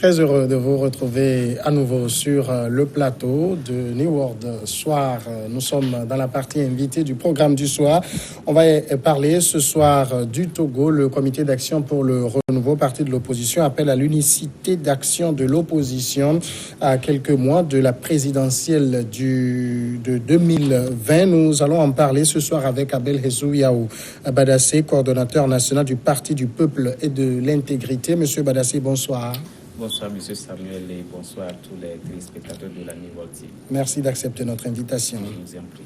Très heureux de vous retrouver à nouveau sur le plateau de New World Soir. Nous sommes dans la partie invitée du programme du soir. On va parler ce soir du Togo. Le comité d'action pour le renouveau, parti de l'opposition, appelle à l'unicité d'action de l'opposition à quelques mois de la présidentielle de 2020. Nous allons en parler ce soir avec Abel Hezouyaou Badassé, coordonnateur national du Parti du Peuple et de l'Intégrité. Monsieur Badassé, bonsoir. Bonsoir, monsieur Samuel, et bonsoir à tous les téléspectateurs de la New World TV. Merci d'accepter notre invitation. Je vous en prie.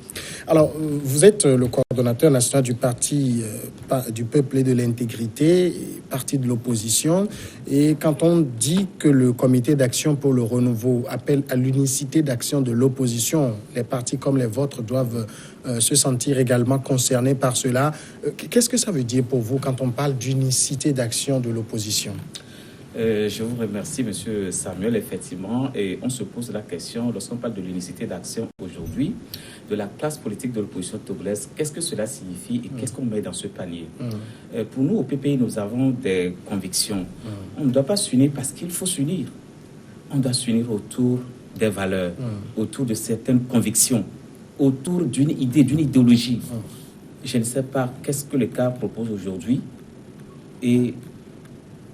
Alors, vous êtes le coordonnateur national du Parti du Peuple et de l'Intégrité, parti de l'opposition. Et quand on dit que le comité d'action pour le renouveau appelle à l'unicité d'action de l'opposition, les partis comme les vôtres doivent se sentir également concernés par cela. Qu'est-ce que ça veut dire pour vous quand on parle d'unicité d'action de l'opposition ? Je vous remercie, monsieur Samuel, effectivement, et on se pose la question, lorsqu'on parle de l'unicité d'action aujourd'hui, de la classe politique de l'opposition togolaise, qu'est-ce que cela signifie et qu'est-ce qu'on met dans ce panier? Pour nous, au PPI, nous avons des convictions. On ne doit pas s'unir parce qu'il faut s'unir. On doit s'unir autour des valeurs, autour de certaines convictions, autour d'une idée, d'une idéologie. Je ne sais pas qu'est-ce que le CAR propose aujourd'hui et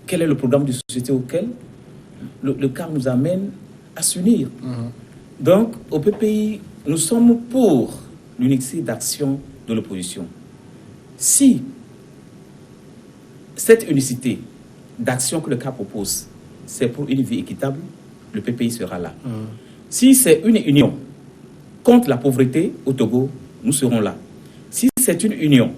quel est le programme de société auquel le CAR nous amène à s'unir. Donc, au PPI, nous sommes pour l'unicité d'action de l'opposition. Si cette unicité d'action que le CAR propose, c'est pour une vie équitable, le PPI sera là. Si c'est une union contre la pauvreté au Togo, nous serons là. Si c'est une union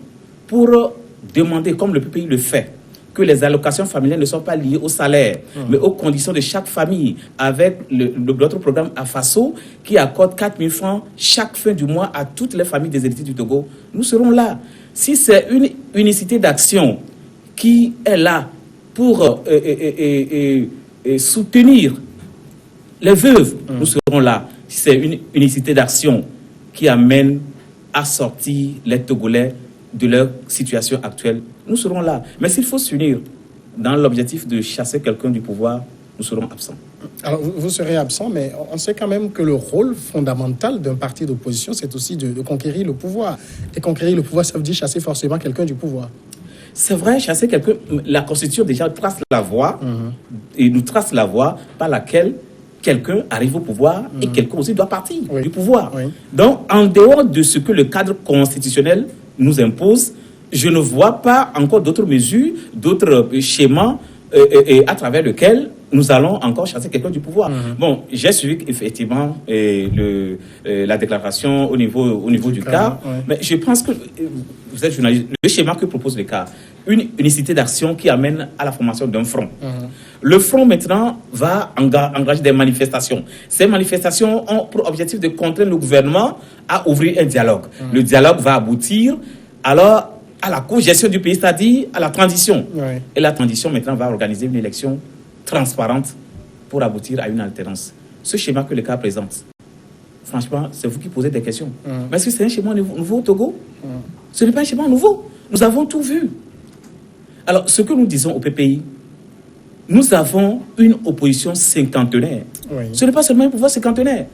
pour demander, comme le PPI le fait, que les allocations familiales ne sont pas liées au salaire, mais aux conditions de chaque famille, avec notre programme AFASO, qui accorde 4 000 francs chaque fin du mois à toutes les familles des héritiers du Togo, nous serons là. Si c'est une unicité d'action qui est là pour soutenir les veuves, nous serons là. Si c'est une unicité d'action qui amène à sortir les Togolais de leur situation actuelle, nous serons là. Mais s'il faut s'unir dans l'objectif de chasser quelqu'un du pouvoir, nous serons absents. Alors, vous serez absent, mais on sait quand même que le rôle fondamental d'un parti d'opposition, c'est aussi de conquérir le pouvoir. Et conquérir le pouvoir, ça veut dire chasser forcément quelqu'un du pouvoir. C'est vrai, chasser quelqu'un. La Constitution déjà trace la voie, et nous trace la voie par laquelle quelqu'un arrive au pouvoir et quelqu'un aussi doit partir du pouvoir. Donc, en dehors de ce que le cadre constitutionnel nous impose, je ne vois pas encore d'autres mesures, d'autres schémas à travers lesquels nous allons encore chasser quelqu'un du pouvoir. Bon, j'ai suivi effectivement la déclaration au niveau du CAR, mais je pense que, vous êtes journaliste, le schéma que propose le CAR, une unicité d'action qui amène à la formation d'un front. Le front maintenant va engager des manifestations. Ces manifestations ont pour objectif de contraindre le gouvernement à ouvrir un dialogue. Le dialogue va aboutir alors à la co-gestion du pays, c'est-à-dire à la transition. Et la transition maintenant va organiser une élection transparente pour aboutir à une alternance. Ce schéma que le CAR présente, franchement, c'est vous qui posez des questions. Mais est-ce que c'est un schéma nouveau au Togo? Ce n'est pas un schéma nouveau. Nous avons tout vu. Alors, ce que nous disons au PPI, nous avons une opposition cinquantenaire. Ce n'est pas seulement un pouvoir cinquantenaire.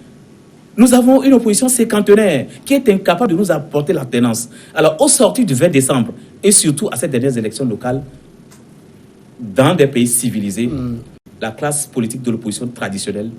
Nous avons une opposition cinquantenaire qui est incapable de nous apporter l'alternance. Alors, au sortir du 20 décembre, et surtout à ces dernières élections locales, dans des pays civilisés, la classe politique de l'opposition traditionnelle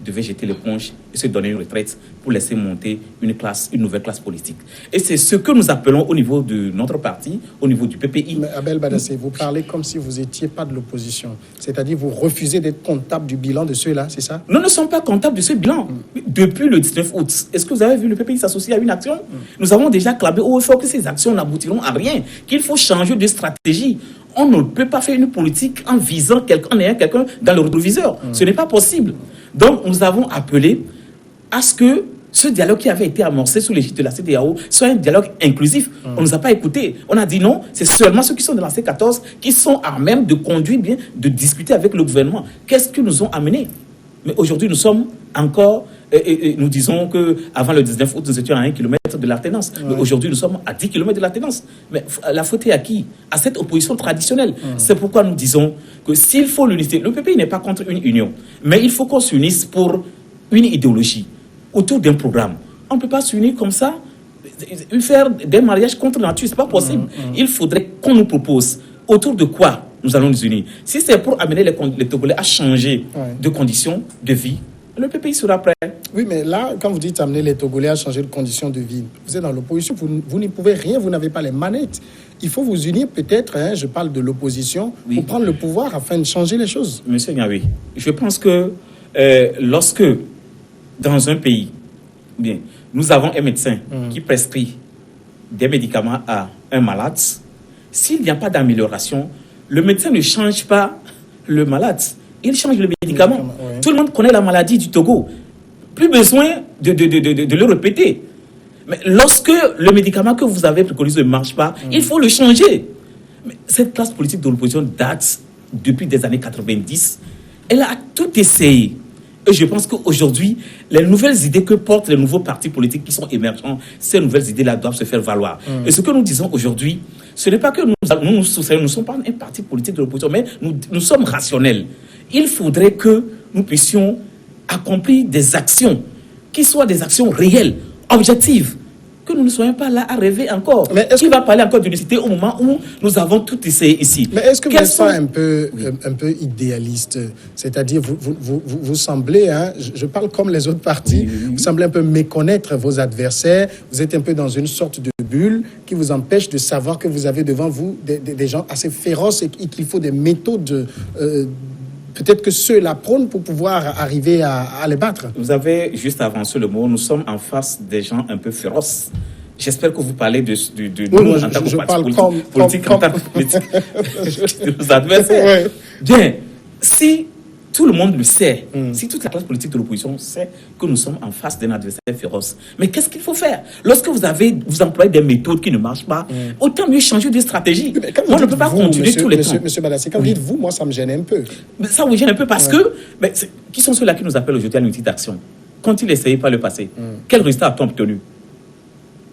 devait jeter l'éponge et se donner une retraite pour laisser monter une nouvelle classe politique. Et c'est ce que nous appelons au niveau de notre parti, au niveau du PPI. Mais Abel Badassé, vous parlez comme si vous n'étiez pas de l'opposition. C'est-à-dire vous refusez d'être comptable du bilan de ceux-là, c'est ça? Nous ne sommes pas comptables de ce bilan. Depuis le 19 août, est-ce que vous avez vu le PPI s'associer à une action? Nous avons déjà clamé haut et fort que ces actions n'aboutiront à rien, qu'il faut changer de stratégie. On ne peut pas faire une politique en visant en ayant quelqu'un dans le rétroviseur. Ce n'est pas possible. Donc, nous avons appelé à ce que ce dialogue qui avait été amorcé sous l'égide de la CEDEAO soit un dialogue inclusif. On ne nous a pas écoutés. On a dit non, c'est seulement ceux qui sont dans la C14 qui sont à même de conduire bien, de discuter avec le gouvernement. Qu'est-ce que nous ont amené? Mais aujourd'hui, nous sommes encore, nous disons qu'avant le 19 août, nous étions à 1 kilomètre km de l'alternance. Mais aujourd'hui, nous sommes à 10 km de l'alternance. Mais la faute est à qui? À cette opposition traditionnelle. C'est pourquoi nous disons que s'il faut l'unité, le PPI n'est pas contre une union, mais il faut qu'on s'unisse pour une idéologie, autour d'un programme. On ne peut pas s'unir comme ça, faire des mariages contre nature, ce n'est pas possible. Il faudrait qu'on nous propose autour de quoi nous allons nous unir. Si c'est pour amener les Togolais à changer de conditions de vie, le PPI sera prêt. Oui, mais là, quand vous dites amener les Togolais à changer de conditions de vie, vous êtes dans l'opposition, vous n'y pouvez rien, vous n'avez pas les manettes. Il faut vous unir peut-être, je parle de l'opposition, pour prendre le pouvoir afin de changer les choses. Monsieur Ngawi, je pense que lorsque, dans un pays, bien, nous avons un médecin qui prescrit des médicaments à un malade, s'il n'y a pas d'amélioration, le médecin ne change pas le malade, il change le médicament. Tout le monde connaît la maladie du Togo. Plus besoin de le répéter. Mais lorsque le médicament que vous avez préconisé ne marche pas, il faut le changer. Mais cette classe politique de l'opposition date depuis des années 90. Elle a tout essayé. Et je pense qu'aujourd'hui, les nouvelles idées que portent les nouveaux partis politiques qui sont émergents, ces nouvelles idées-là doivent se faire valoir. Et ce que nous disons aujourd'hui, ce n'est pas que nous ne sommes pas un parti politique de l'opposition, mais nous sommes rationnels. Il faudrait que nous puissions accomplir des actions qui soient des actions réelles, objectives, que nous ne soyons pas là à rêver encore. Mais qui va parler encore d'unicité au moment où nous avons tout essayé ici? Mais est-ce que vous n'êtes pas un peu idéaliste? C'est-à-dire, vous semblez, je parle comme les autres partis, vous semblez un peu méconnaître vos adversaires, vous êtes un peu dans une sorte de bulle qui vous empêche de savoir que vous avez devant vous des gens assez féroces et qu'il faut des méthodes... peut-être que ceux-là prônent pour pouvoir arriver à les battre. Vous avez juste avancé le mot. Nous sommes en face des gens un peu féroces. J'espère que vous parlez de nous en tant que parti politique, en tant que politique de nos adversaires. Bien, si tout le monde le sait, si toute la classe politique de l'opposition sait que nous sommes en face d'un adversaire féroce, mais qu'est-ce qu'il faut faire? Lorsque vous employez des méthodes qui ne marchent pas, autant mieux changer de stratégie. Moi, je ne peux pas continuer tous les temps. Monsieur Badassé, quand vous dites vous, moi, ça me gêne un peu. Mais ça vous gêne un peu parce que, qui sont ceux-là qui nous appellent aujourd'hui à l'unité d'action? Qu'ont-ils essayé par le passé? Quel résultat a-t-on obtenu?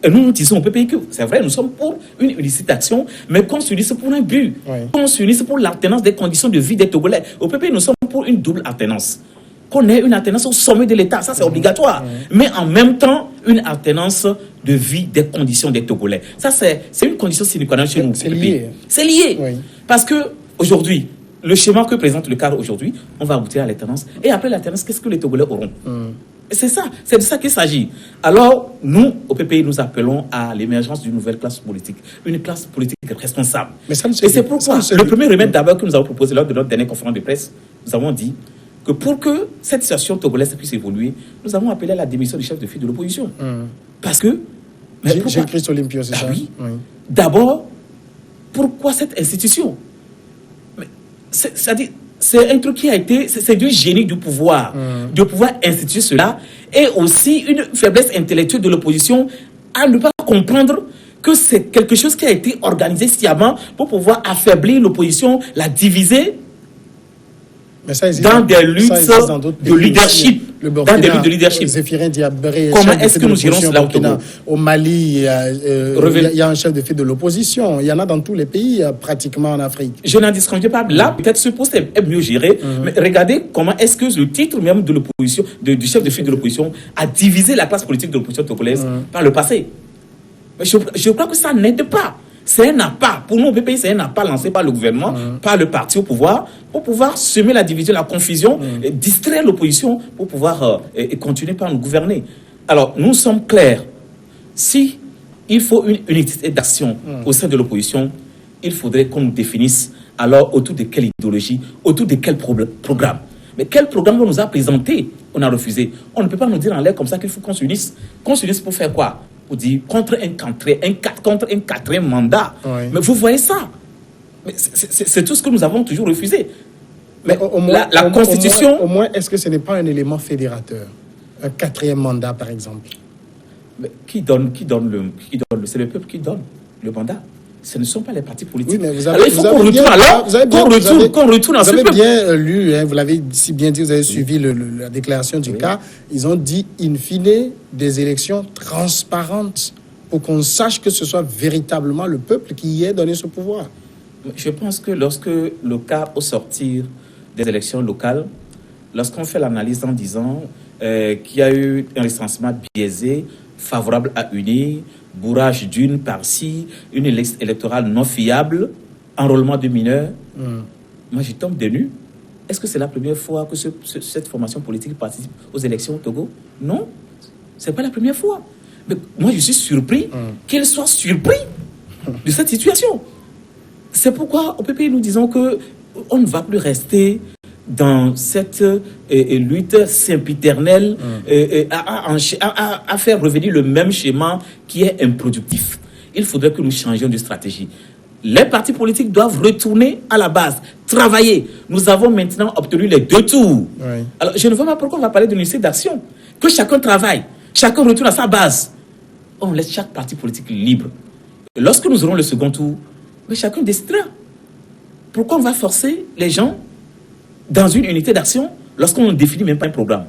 Et nous disons au PPI que, c'est vrai, nous sommes pour une unité d'action, mais qu'on s'unisse pour un but. Qu'on s'unisse pour l'alternance des conditions de vie des Togolais. Au PPI, nous sommes pour une double alternance. Qu'on ait une alternance au sommet de l'État, ça c'est obligatoire. Mais en même temps, une alternance de vie des conditions des Togolais. Ça c'est une condition sine qua non chez nous. C'est lié. C'est lié. Parce que aujourd'hui, le schéma que présente le cadre aujourd'hui, on va aboutir à l'alternance. Et après l'alternance, qu'est-ce que les Togolais auront? C'est ça, c'est de ça qu'il s'agit. Alors, nous, au PPI, nous appelons à l'émergence d'une nouvelle classe politique. Une classe politique responsable. Et c'est pourquoi le premier remède d'abord que nous avons proposé lors de notre dernière conférence de presse, nous avons dit que pour que cette situation togolaise puisse évoluer, nous avons appelé à la démission du chef de file de l'opposition. Parce que... Gilles Christ Olympio, c'est ça? Oui. D'abord, pourquoi cette institution? C'est-à-dire... C'est un truc qui a été... C'est du génie du pouvoir, de pouvoir instituer cela, et aussi une faiblesse intellectuelle de l'opposition à ne pas comprendre que c'est quelque chose qui a été organisé sciemment pour pouvoir affaiblir l'opposition, la diviser dans des luttes de leadership. Dans des luttes de leadership. Comment est-ce que nous irons cela au Togo? Au Mali, il y a un chef de file de l'opposition. Il y en a dans tous les pays, pratiquement en Afrique. Je n'en disconviens pas. Là, peut-être ce poste est mieux géré. Mais regardez comment est-ce que le titre même de l'opposition, du chef de file de l'opposition, a divisé la classe politique de l'opposition togolaise par le passé. Mais je crois que ça n'aide pas. C'est un appât. Pour nous, au PPI, c'est un appât lancé par le gouvernement, par le parti au pouvoir, pour pouvoir semer la division, la confusion, et distraire l'opposition pour pouvoir continuer par nous gouverner. Alors, nous sommes clairs. Si il faut une unité d'action au sein de l'opposition, il faudrait qu'on nous définisse alors autour de quelle idéologie, autour de quel programme. Mais quel programme on nous a présenté? On a refusé. On ne peut pas nous dire en l'air comme ça qu'il faut qu'on s'unisse. Qu'on s'unisse pour faire quoi? Pour dire contre un quatrième mandat. Mais vous voyez ça. C'est tout ce que nous avons toujours refusé. Mais la Constitution... Au moins, est-ce que ce n'est pas un élément fédérateur? Un quatrième mandat, par exemple. Mais qui donne c'est le peuple qui donne le mandat. Ce ne sont pas les partis politiques. Oui, mais vous avez, il faut qu'on retourne à ce peuple. Vous avez bien lu, vous l'avez si bien dit, vous avez suivi la déclaration du cas. Ils ont dit, in fine, des élections transparentes pour qu'on sache que ce soit véritablement le peuple qui y ait donné ce pouvoir? Je pense que lorsque le cas au sortir des élections locales, lorsqu'on fait l'analyse en disant qu'il y a eu un recensement biaisé, favorable à unir, bourrage d'une par-ci, une liste électorale non fiable, enrôlement de mineurs, moi je tombe des nues. Est-ce que c'est la première fois que cette formation politique participe aux élections au Togo? Non, ce n'est pas la première fois. Mais moi je suis surpris qu'elle soit surpris de cette situation. C'est pourquoi au PPI nous disons qu'on ne va plus rester dans cette lutte sempiternelle à faire revenir le même schéma qui est improductif. Il faudrait que nous changions de stratégie. Les partis politiques doivent retourner à la base, travailler. Nous avons maintenant obtenu les 2 tours. Oui. Alors, je ne vois pas pourquoi on va parler d'une unité d'action. Que chacun travaille, chacun retourne à sa base. On laisse chaque parti politique libre. Et lorsque nous aurons le second tour, chacun décidera. Pourquoi on va forcer les gens dans une unité d'action lorsqu'on ne définit même pas un programme?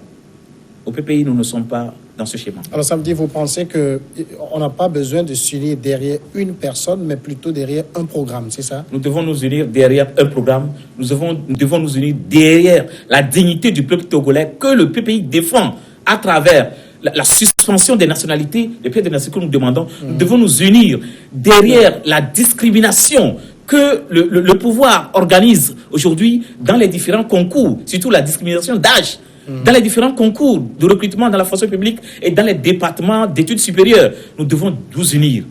Au PPI, nous ne sommes pas dans ce schéma. Alors ça veut dire, vous pensez qu'on n'a pas besoin de s'unir derrière une personne, mais plutôt derrière un programme, c'est ça? Nous devons nous unir derrière un programme. Nous devons nous unir derrière la dignité du peuple togolais que le PPI défend à travers la suspension des nationalités, des pièces de nationalité que nous demandons. Nous devons nous unir derrière la discrimination que le pouvoir organise aujourd'hui dans les différents concours, surtout la discrimination d'âge, dans les différents concours de recrutement dans la fonction publique et dans les départements d'études supérieures. Nous devons nous unir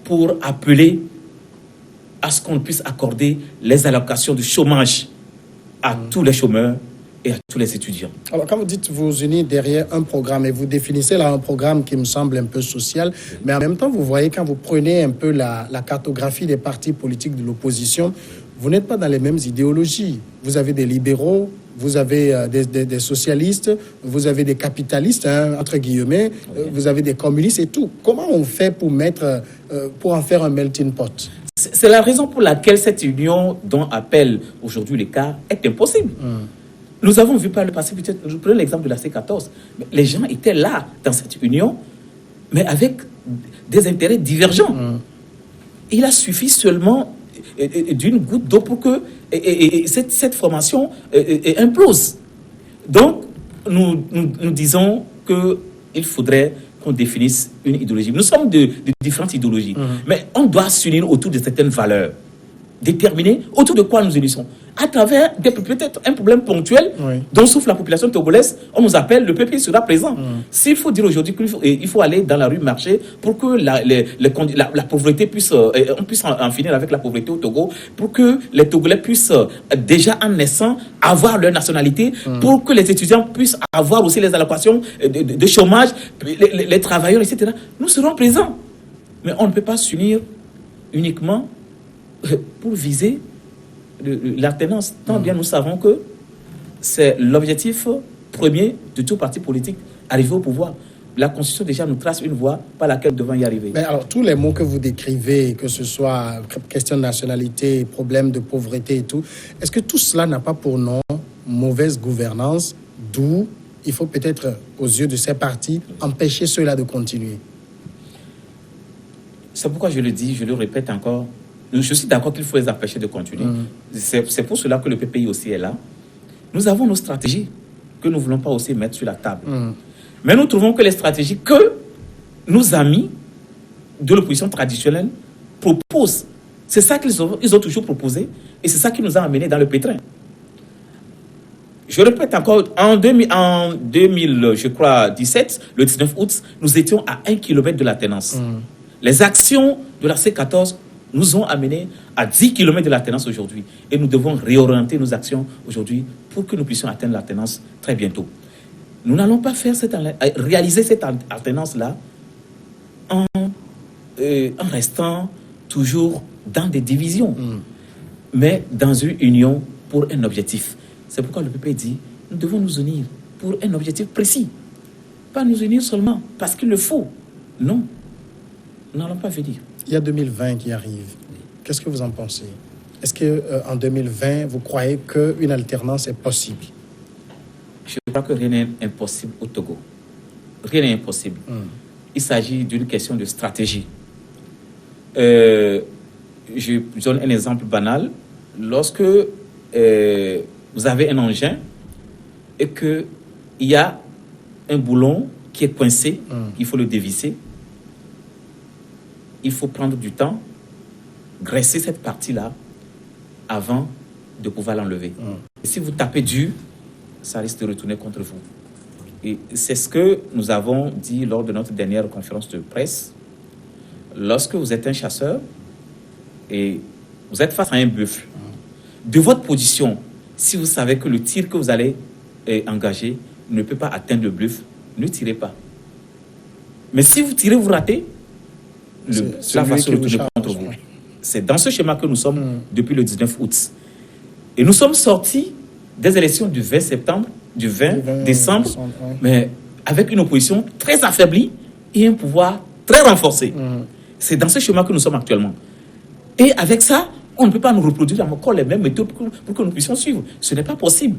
pour appeler à ce qu'on puisse accorder les allocations de chômage à tous les chômeurs et à tous les étudiants. Alors, quand vous dites vous unir derrière un programme, et vous définissez là un programme qui me semble un peu social, mais en même temps, vous voyez, quand vous prenez un peu la cartographie des partis politiques de l'opposition, vous n'êtes pas dans les mêmes idéologies. Vous avez des libéraux, vous avez des socialistes, vous avez des capitalistes, entre guillemets, vous avez des communistes et tout. Comment on fait pour en faire un melting pot? C'est la raison pour laquelle cette union dont appelle aujourd'hui l'Écart est impossible. Nous avons vu par le passé, peut-être, je prends l'exemple de la C14, les gens étaient là dans cette union, mais avec des intérêts divergents. Il a suffi seulement d'une goutte d'eau pour que cette formation implose. Donc, nous disons qu'il faudrait qu'on définisse une idéologie. Nous sommes de différentes idéologies, mais on doit s'unir autour de certaines valeurs déterminées, autour de quoi nous unissons. À travers peut-être un problème ponctuel dont souffre la population togolaise, on nous appelle, le PPI sera présent. S'il faut dire aujourd'hui qu'il faut aller dans la rue marcher pour que la pauvreté puisse, on puisse en finir avec la pauvreté au Togo, pour que les Togolais puissent déjà en naissant avoir leur nationalité, pour que les étudiants puissent avoir aussi les allocations de chômage, les travailleurs, etc. Nous serons présents. Mais on ne peut pas s'unir uniquement pour viser l'alternance. Tant bien nous savons que c'est l'objectif premier de tout parti politique, arriver au pouvoir. La Constitution déjà nous trace une voie par laquelle nous devons y arriver. Mais alors, tous les mots que vous décrivez, que ce soit question de nationalité, problème de pauvreté et tout, est-ce que tout cela n'a pas pour nom mauvaise gouvernance, d'où il faut peut-être, aux yeux de ces partis, empêcher cela de continuer? C'est pourquoi je le dis, je le répète encore, je suis d'accord qu'il faut les empêcher de continuer. C'est pour cela que le PPI aussi est là. Nous avons nos stratégies que nous ne voulons pas aussi mettre sur la table. Mais nous trouvons que les stratégies que nos amis de l'opposition traditionnelle proposent, c'est ça qu'ils ont toujours proposé et c'est ça qui nous a amenés dans le pétrin. Je répète encore, en 2017, le 19 août, nous étions à 1 km de l'alternance. Les actions de la C14 nous ont amenés à 10 km de l'alternance aujourd'hui. Et nous devons réorienter nos actions aujourd'hui pour que nous puissions atteindre l'alternance très bientôt. Nous n'allons pas réaliser cette alternance-là en restant toujours dans des divisions, mais dans une union pour un objectif. C'est pourquoi le PP dit, nous devons nous unir pour un objectif précis. Pas nous unir seulement parce qu'il le faut. Non, nous n'allons pas venir. Il y a 2020 qui arrive. Qu'est-ce que vous en pensez? Est-ce qu'en 2020, vous croyez qu'une alternance est possible? Je crois que rien n'est impossible au Togo. Rien n'est impossible. il s'agit d'une question de stratégie. Je donne un exemple banal. Lorsque vous avez un engin et qu'il y a un boulon qui est coincé, il faut le dévisser, il faut prendre du temps, graisser cette partie-là avant de pouvoir l'enlever. Et si vous tapez dur, ça risque de retourner contre vous. Et c'est ce que nous avons dit lors de notre dernière conférence de presse. Lorsque vous êtes un chasseur et vous êtes face à un buffle, de votre position, si vous savez que le tir que vous allez engager ne peut pas atteindre le buffle, ne tirez pas. Mais si vous tirez, vous ratez, cela va se retourner contre vous. C'est dans ce schéma que nous sommes depuis le 19 août. Et nous sommes sortis des élections du 20 septembre, du 20 décembre, mais avec une opposition très affaiblie et un pouvoir très renforcé. C'est dans ce schéma que nous sommes actuellement. Et avec ça, on ne peut pas nous reproduire encore les mêmes méthodes pour que nous puissions suivre. Ce n'est pas possible.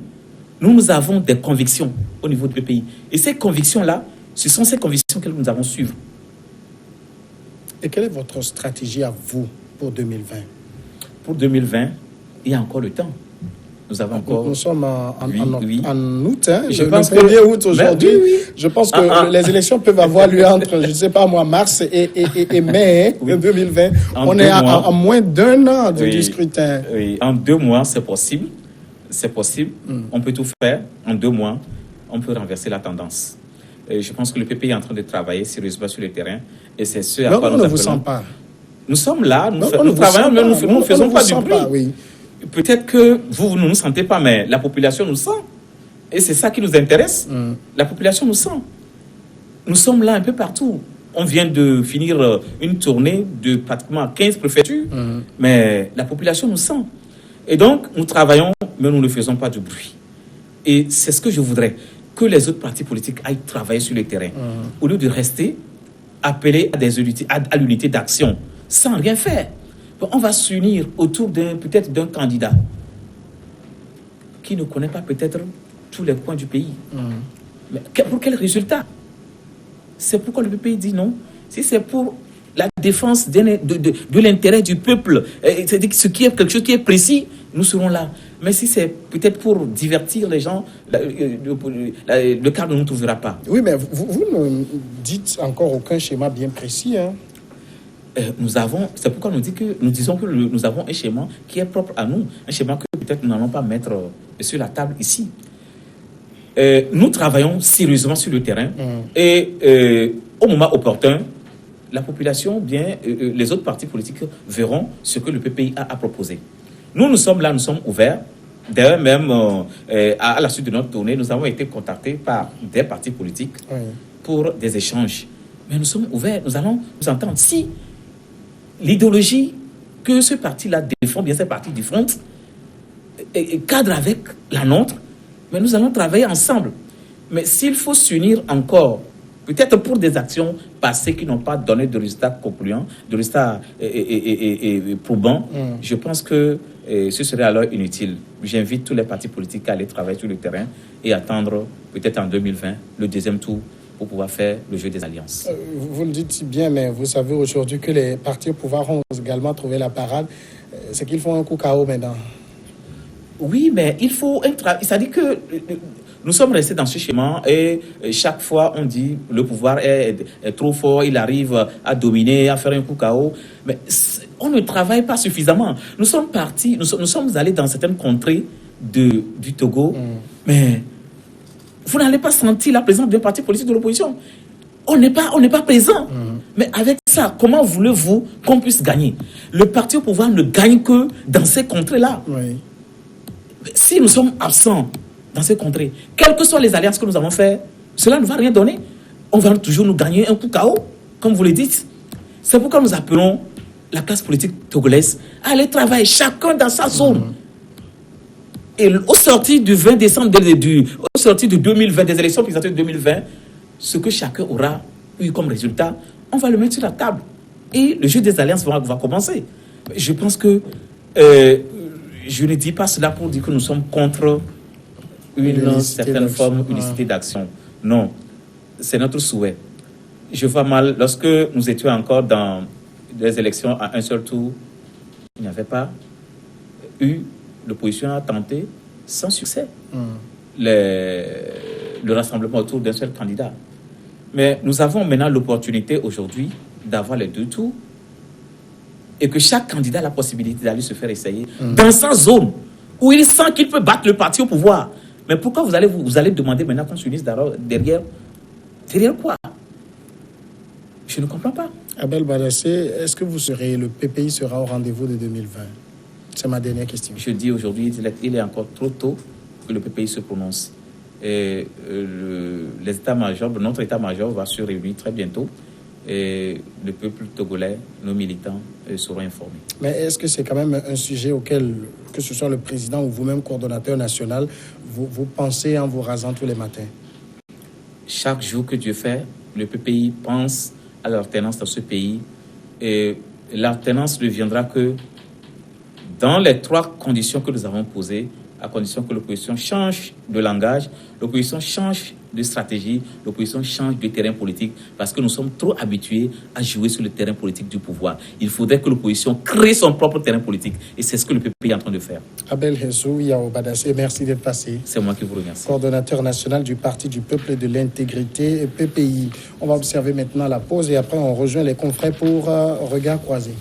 Nous avons des convictions au niveau du pays. Et ces convictions-là, ce sont ces convictions que nous avons suivre. Et quelle est votre stratégie à vous pour 2020? Pour 2020, il y a encore le temps. Nous avons encore... Nous sommes en août, hein, je le pense 1er août aujourd'hui. Oui. Je pense que les élections peuvent avoir lieu entre, je ne sais pas moi, mars et mai 2020. On est à moins d'1 an du scrutin. Oui, en 2 mois, c'est possible. C'est possible. On peut tout faire. En 2 mois, on peut renverser la tendance. Et je pense que le PPI est en train de travailler sérieusement sur le terrain. Et c'est ce à quoi nous appelons. On ne vous sent pas. Nous sommes là, nous travaillons, mais nous ne faisons pas du bruit. Oui. Peut-être que vous ne nous sentez pas, mais la population nous sent. Et c'est ça qui nous intéresse. La population nous sent. Nous sommes là un peu partout. On vient de finir une tournée de pratiquement 15 préfectures, mais la population nous sent. Et donc, nous travaillons, mais nous ne faisons pas du bruit. Et c'est ce que je voudrais, que les autres partis politiques aillent travailler sur le terrain, au lieu de rester appelés à l'unité d'action, sans rien faire. On va s'unir autour peut-être d'un candidat qui ne connaît pas peut-être tous les coins du pays. Mais pour quel résultat? C'est pourquoi le pays dit non. Si c'est pour la défense de l'intérêt du peuple, c'est-à-dire ce qui est quelque chose qui est précis, nous serons là. Mais si c'est peut-être pour divertir les gens, le cadre ne nous trouvera pas. Oui, mais vous ne dites encore aucun schéma bien précis, hein? C'est pourquoi nous disons que nous avons un schéma qui est propre à nous, un schéma que peut-être nous n'allons pas mettre sur la table ici. Nous travaillons sérieusement sur le terrain et au moment opportun, la population, les autres partis politiques verront ce que le PPI a à proposer. Nous sommes là, nous sommes ouverts. D'ailleurs, même à la suite de notre tournée, nous avons été contactés par des partis politiques pour des échanges. Mais nous sommes ouverts, nous allons nous entendre. Si l'idéologie que ce parti-là défend, bien ces partis défendent, cadre avec la nôtre, mais nous allons travailler ensemble. Mais s'il faut s'unir encore, peut-être pour des actions passées qui n'ont pas donné de résultats concluants, de résultats probants, je pense que ce serait alors inutile. J'invite tous les partis politiques à aller travailler sur le terrain et attendre peut-être en 2020 le deuxième tour pour pouvoir faire le jeu des alliances. Vous le dites si bien, mais vous savez aujourd'hui que les partis au pouvoir ont également trouvé la parade. C'est qu'ils font un coup KO maintenant. Oui, mais il faut un travail. C'est-à-dire que nous sommes restés dans ce schéma et chaque fois on dit le pouvoir est trop fort, il arrive à dominer, à faire un coup KO. Mais on ne travaille pas suffisamment. Nous sommes partis, nous sommes allés dans certaines contrées du Togo, mais vous n'allez pas sentir la présence d'un parti politique de l'opposition. On n'est pas présent. Mais avec ça, comment voulez-vous qu'on puisse gagner? Le parti au pouvoir ne gagne que dans ces contrées-là. Oui. Si nous sommes absents dans ces contrées, quelles que soient les alliances que nous avons faites, cela ne va rien donner. On va toujours nous gagner un coup KO, comme vous le dites. C'est pourquoi nous appelons la classe politique togolaise à aller travailler chacun dans sa zone. Et au sorti du 20 décembre, au sorti de 2020, des élections présidentielles de 2020, ce que chacun aura eu comme résultat, on va le mettre sur la table. Et le jeu des alliances va commencer. Je pense que je ne dis pas cela pour dire que nous sommes contre une certaine forme d'unicité d'action. Non, c'est notre souhait. Je vois mal, lorsque nous étions encore dans des élections à un seul tour, il n'y avait pas eu, l'opposition a tenté sans succès le rassemblement autour d'un seul candidat. Mais nous avons maintenant l'opportunité aujourd'hui d'avoir les deux tours et que chaque candidat a la possibilité d'aller se faire essayer dans sa zone où il sent qu'il peut battre le parti au pouvoir. Mais pourquoi vous allez demander maintenant qu'on s'unisse derrière quoi? Je ne comprends pas. Abel Badassé, est-ce que le PPI sera au rendez-vous de 2020? C'est ma dernière question. Je dis aujourd'hui, il est encore trop tôt que le PPI se prononce. Et notre état-major va se réunir très bientôt. Et le peuple togolais, nos militants, seront informés. Mais est-ce que c'est quand même un sujet auquel, que ce soit le président ou vous-même, coordonnateur national, vous pensez en vous rasant tous les matins? Chaque jour que Dieu fait, le PPI pense à l'alternance dans ce pays. Et l'alternance ne viendra que dans les 3 conditions que nous avons posées, à condition que l'opposition change de langage, l'opposition change de stratégie, l'opposition change de terrain politique, parce que nous sommes trop habitués à jouer sur le terrain politique du pouvoir. Il faudrait que l'opposition crée son propre terrain politique, et c'est ce que le PPI est en train de faire. Abel Hessou Yao Badassé, merci d'être passé. C'est moi qui vous remercie. Coordonnateur national du Parti du Peuple et de l'Intégrité, PPI. On va observer maintenant la pause et après on rejoint les confrères pour Regard croisé.